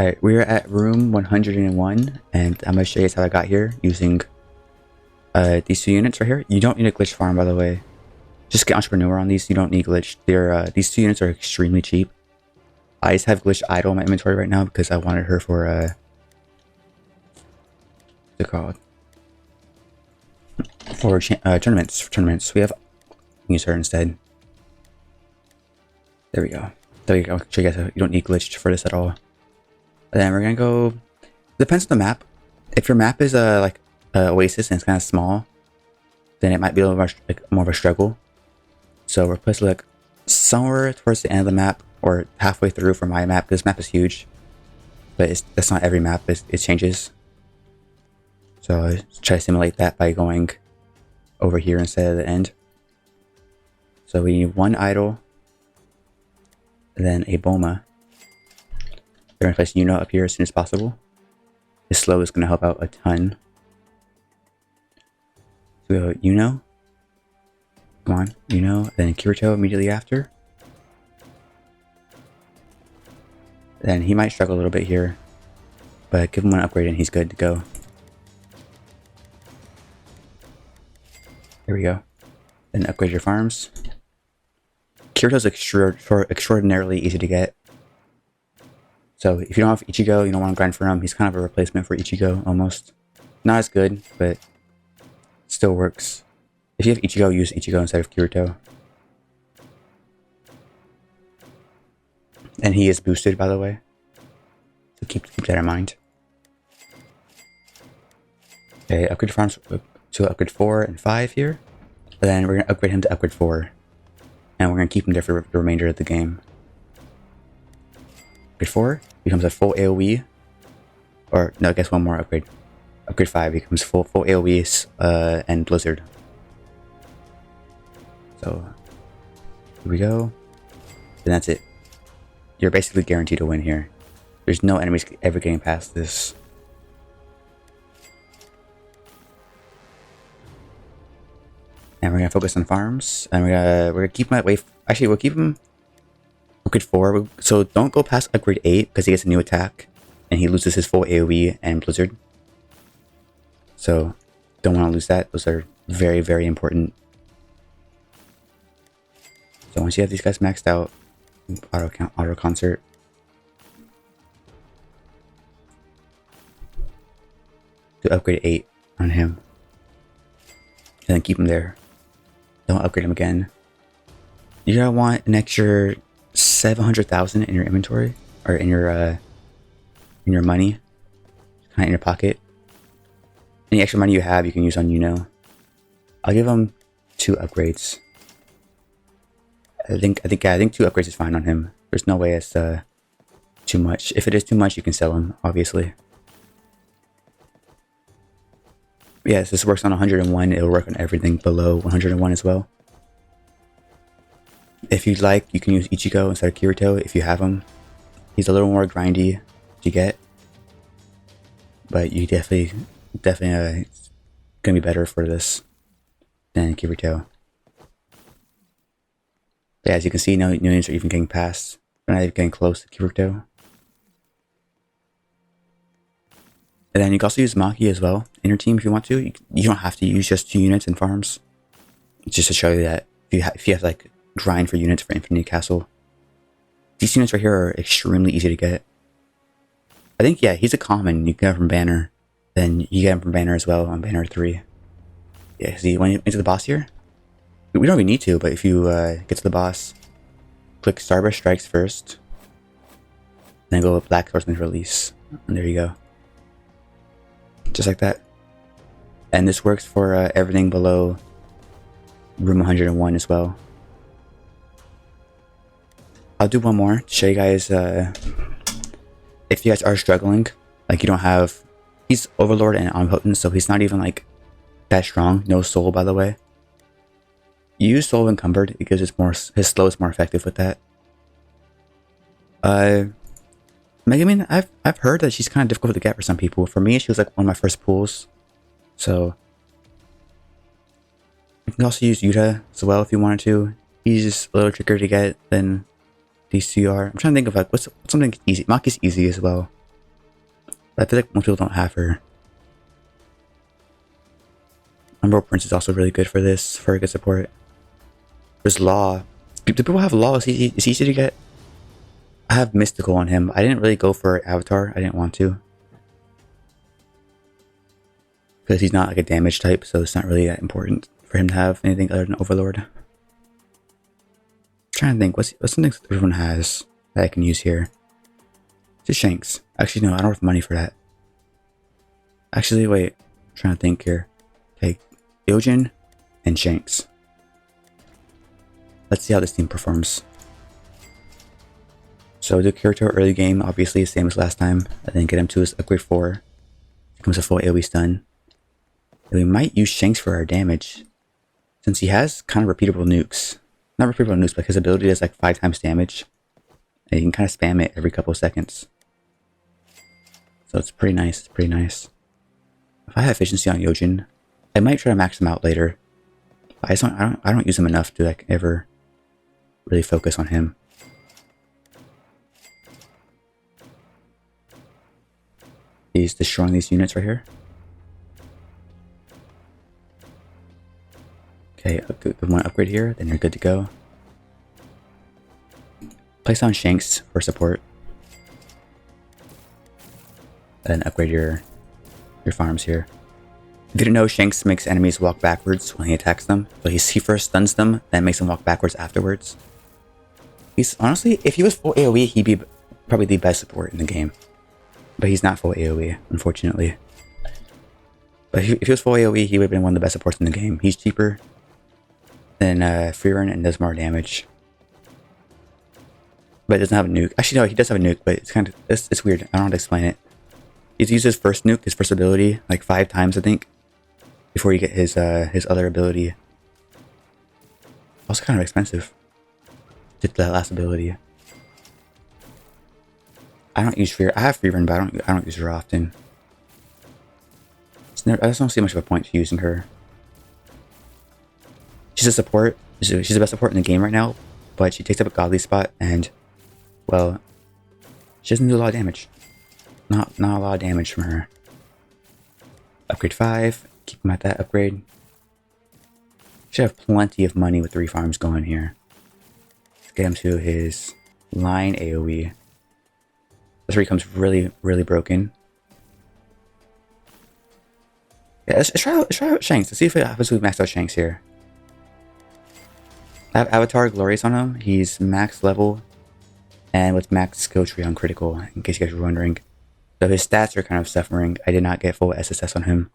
Alright, we're at room 101, and I'm gonna show you guys how I got here using these two units right here. You don't need a glitch farm, by the way. Just get entrepreneur on these. You don't need glitch. These two units are extremely cheap. I just have glitch idle in my inventory right now because I wanted her for what's it called? For tournaments. For tournaments, we have use her instead. There we go. There we go. I'll show you guys how you don't need glitch for this at all. And then we're gonna go. Depends on the map. If your map is like Oasis and it's kind of small, then it might be a little more of a struggle. So we're placed like somewhere towards the end of the map or halfway through for my map. This map is huge, but that's not every map. It changes. So I try to simulate that by going over here instead of the end. So we need one idol, then a Boma. We're gonna place Yuno up here as soon as possible. His slow is gonna help out a ton. So we go Yuno. Come on, Yuno, then Kirito immediately after. Then he might struggle a little bit here, but give him one upgrade and he's good to go. Here we go. Then upgrade your farms. Kirito's extraordinarily easy to get. So if you don't have Ichigo, you don't want to grind for him, he's kind of a replacement for Ichigo, almost. Not as good, but still works. If you have Ichigo, use Ichigo instead of Kirito. And he is boosted, by the way. So keep that in mind. Okay, upgrade farms to upgrade 4 and 5 here. And then we're going to upgrade him to upgrade 4. And we're going to keep him there for the remainder of the game. Upgrade 4 becomes a full AoE. Or, no, I guess one more upgrade. Upgrade 5 becomes full AoE and Blizzard. So, here we go. And that's it. You're basically guaranteed to win here. There's no enemies ever getting past this. And we're gonna focus on farms, and we're gonna keep him at wave. Actually, we'll keep him upgrade 4. So don't go past upgrade 8 because he gets a new attack, and he loses his full AOE and Blizzard. So don't want to lose that. Those are very, very important. So once you have these guys maxed out, auto concert. To upgrade 8 on him, and then keep him there. Don't upgrade him again. You're gonna want an extra 700,000 in your inventory, or in your money, kind of in your pocket. Any extra money you have, you can use on Yuno. I'll give him 2 upgrades. I think 2 upgrades is fine on him. There's no way it's too much. If it is too much, you can sell him, obviously. Yes, this works on 101. It'll work on everything below 101 as well. If you'd like, you can use Ichigo instead of Kirito if you have him. He's a little more grindy to get, but you definitely gonna be better for this than Kirito. Yeah, as you can see, no units are even getting past. They're not even getting close to Kirito. And then you can also use Maki as well in your team if you want to. You don't have to use just 2 units in farms. It's just to show you that if you have like grind for units for Infinity Castle, these units right here are extremely easy to get. I think, yeah, he's a common. You can get him from Banner. Then you get him from Banner as well on Banner 3. Yeah, see, when you into the boss here, we don't even need to, but if you get to the boss, click Starburst Strikes first, then go with Black Swordsman's Release, and there you go. Just like that. And this works for everything below room 101 as well. I'll do one more to show you guys if you guys are struggling, like you don't have, he's Overlord and Omnipotent, so he's not even like that strong. No soul, by the way. Use Soul Encumbered because it's more, his slow is more effective with that. Megumin, I've heard that she's kind of difficult to get for some people. For me, she was like one of my first pulls. So you can also use Yuta as well if you wanted to. He's just a little trickier to get than these two are. I'm trying to think of like what's something easy. Maki's easy as well. But I feel like most people don't have her. Umbral Prince is also really good for this, for a good support. There's Law. Do people have Law? Is he easy to get? I have Mystical on him. I didn't really go for Avatar. I didn't want to. Because he's not like a damage type, so it's not really that important for him to have anything other than Overlord. I'm trying to think, what's something that everyone has that I can use here? Just Shanks. Actually, no, I don't have money for that. Actually, wait. I'm trying to think here. Okay, Yojin and Shanks. Let's see how this team performs. So do character early game, obviously same as last time, and then get him to his upgrade 4. Becomes a full AoE stun. And we might use Shanks for our damage, since he has kind of repeatable nukes. Not repeatable nukes, but his ability does like 5 times damage. And you can kind of spam it every couple of seconds. So it's pretty nice, it's pretty nice. If I have efficiency on Yojin, I might try to max him out later. But I don't use him enough to like ever really focus on him. He's destroying these units right here. Okay, good one upgrade here, then you're good to go. Place on Shanks for support. And then upgrade your farms here. If you didn't know, Shanks makes enemies walk backwards when he attacks them. So he first stuns them, then makes them walk backwards afterwards. He's honestly, if he was full AoE, he'd be probably the best support in the game. But he's not full AoE, unfortunately. But if he was full AoE, he would have been one of the best supports in the game. He's cheaper than Freerun and does more damage. But it doesn't have a nuke. Actually, no, he does have a nuke, but it's kind of it's weird. I don't know how to explain it. He's used his first nuke, his first ability, like 5 times, I think, before you get his other ability. Also kind of expensive. Just that last ability. I don't use Freerun. I have Freerun, but I don't use her often. I just don't see much of a point to using her. She's a support. She's the best support in the game right now, but she takes up a godly spot, and well, she doesn't do a lot of damage. Not a lot of damage from her. Upgrade 5. Keep him at that upgrade. Should have plenty of money with 3 farms going here. Let's get him to his line AoE. This where he becomes really, really broken. Yeah, let's try out Shanks. Let's see if it happens with max out Shanks here. I have Avatar Glorious on him. He's max level and with max skill tree on critical, in case you guys were wondering. So his stats are kind of suffering. I did not get full SSS on him.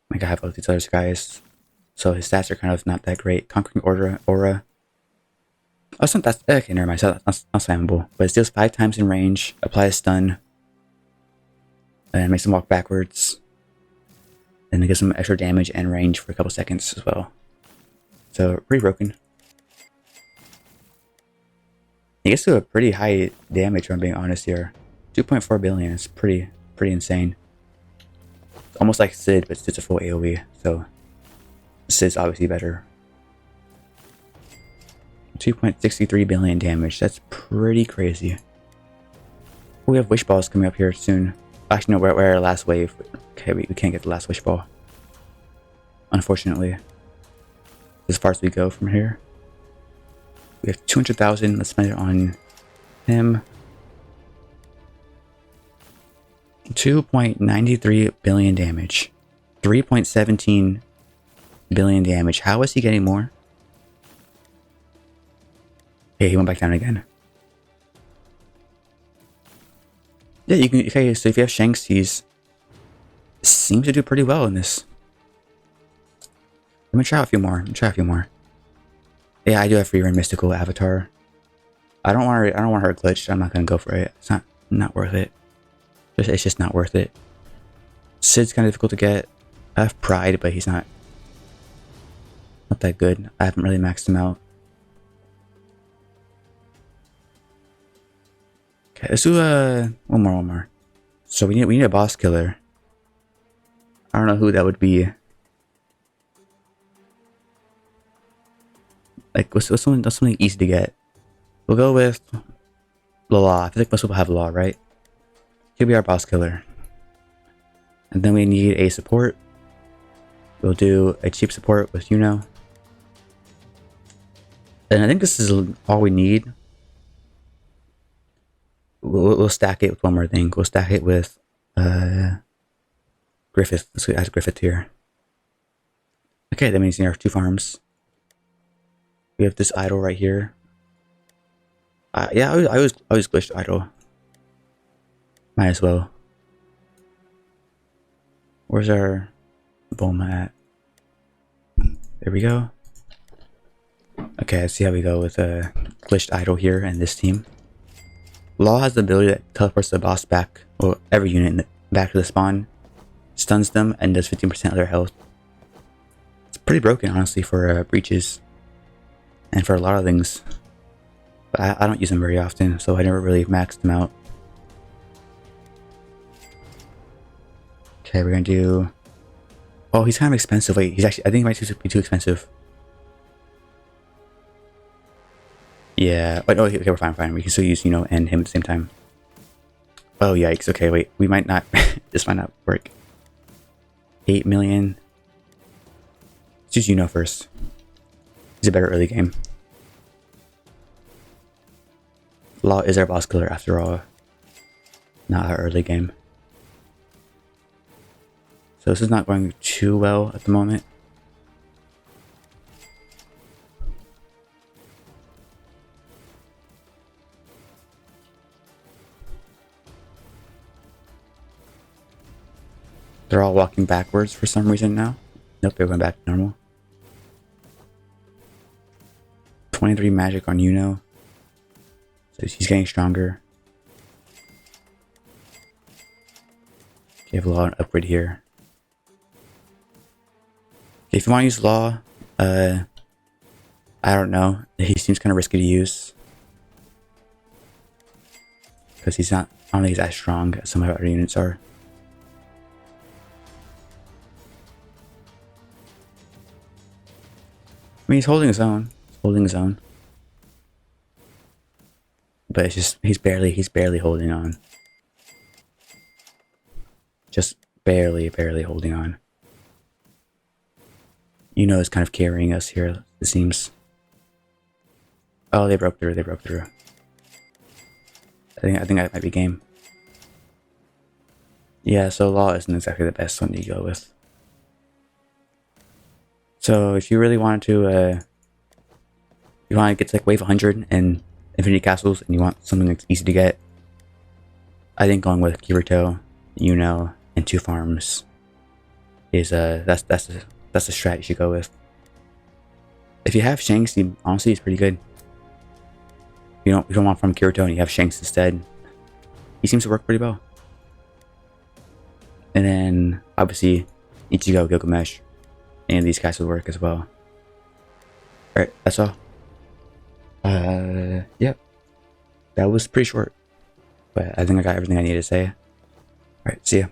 Like I have all these other guys. So his stats are kind of not that great. Conquering Aura. Oh, it's not that. Okay, never mind. So that's not spammable. But it deals 5 times in range. Apply a stun. And makes him walk backwards. And it gives him extra damage and range for a couple seconds as well. So pretty broken. He gets to a pretty high damage, if I'm being honest here. 2.4 billion is pretty insane. It's almost like Sid, but it's a full AoE, so Sid's obviously better. 2.63 billion damage, that's pretty crazy. We have Wish Balls coming up here soon. Actually, no, we're our last wave. Okay, we can't get the last Wish Ball. Unfortunately. As far as we go from here. We have 200,000, let's spend it on him. 2.93 billion damage. 3.17 billion damage. How is he getting more? Okay, he went back down again. Yeah, you can. Okay, so if you have Shanks, he's seems to do pretty well in this. Let me try out a few more. Yeah, I do have Freerun Mystical Avatar. I don't want her glitched. I'm not gonna go for it. It's not worth it. It's just not worth it. Sid's kind of difficult to get. I have Pride, but he's not that good. I haven't really maxed him out. Okay, let's do one more. So we need a boss killer. I don't know who that would be. Like what's something easy to get? We'll go with Law. I feel like most people have Law, right? Could be our boss killer. And then we need a support. We'll do a cheap support with And I think this is all we need. We'll stack it with one more thing. We'll stack it with Griffith. Let's add Griffith here. Okay, that means we have 2 farms. We have this idol right here. Yeah, I was glitched idol. Might as well. Where's our Bulma at? There we go. Okay, let's see how we go with a glitched idol here and this team. Law has the ability that teleports the boss back, or every unit back to the spawn, stuns them, and does 15% of their health. It's pretty broken, honestly, for breaches and for a lot of things. But I don't use them very often, so I never really maxed them out. Okay, we're gonna do... Oh, he's kind of expensive. Wait, he's actually... I think he might be too expensive. Yeah. Wait, oh, okay, we're fine. We can still use and him at the same time. Oh, yikes. Okay, wait. We might not... this might not work. 8 million. Let's use first. He's a better early game. Law is our boss killer after all. Not our early game. So this is not going too well at the moment. They're all walking backwards for some reason now. Nope, they're going back to normal. 23 magic on So he's getting stronger. Okay, have a lot of upgrade here. Okay, if you want to use Law, I don't know. He seems kind of risky to use. Because he's not, I don't think he's as strong as some of our other units are. I mean, he's holding his own. But it's just, he's barely holding on. Just barely holding on. Is kind of carrying us here, it seems. Oh, they broke through. I think that might be game. Yeah, so Law isn't exactly the best one to go with. So if you really wanted to, you want to get to like wave 100 and Infinity Castles, and you want something that's easy to get, I think going with Kirito, and 2 farms is that's the strat you should go with. If you have Shanks, honestly, it's pretty good. You don't want from Kirito and you have Shanks instead. He seems to work pretty well. And then obviously Ichigo, Gilgamesh, and these guys will work as well. Alright, that's all. Yep. That was pretty short. But I think I got everything I needed to say. Alright, see ya.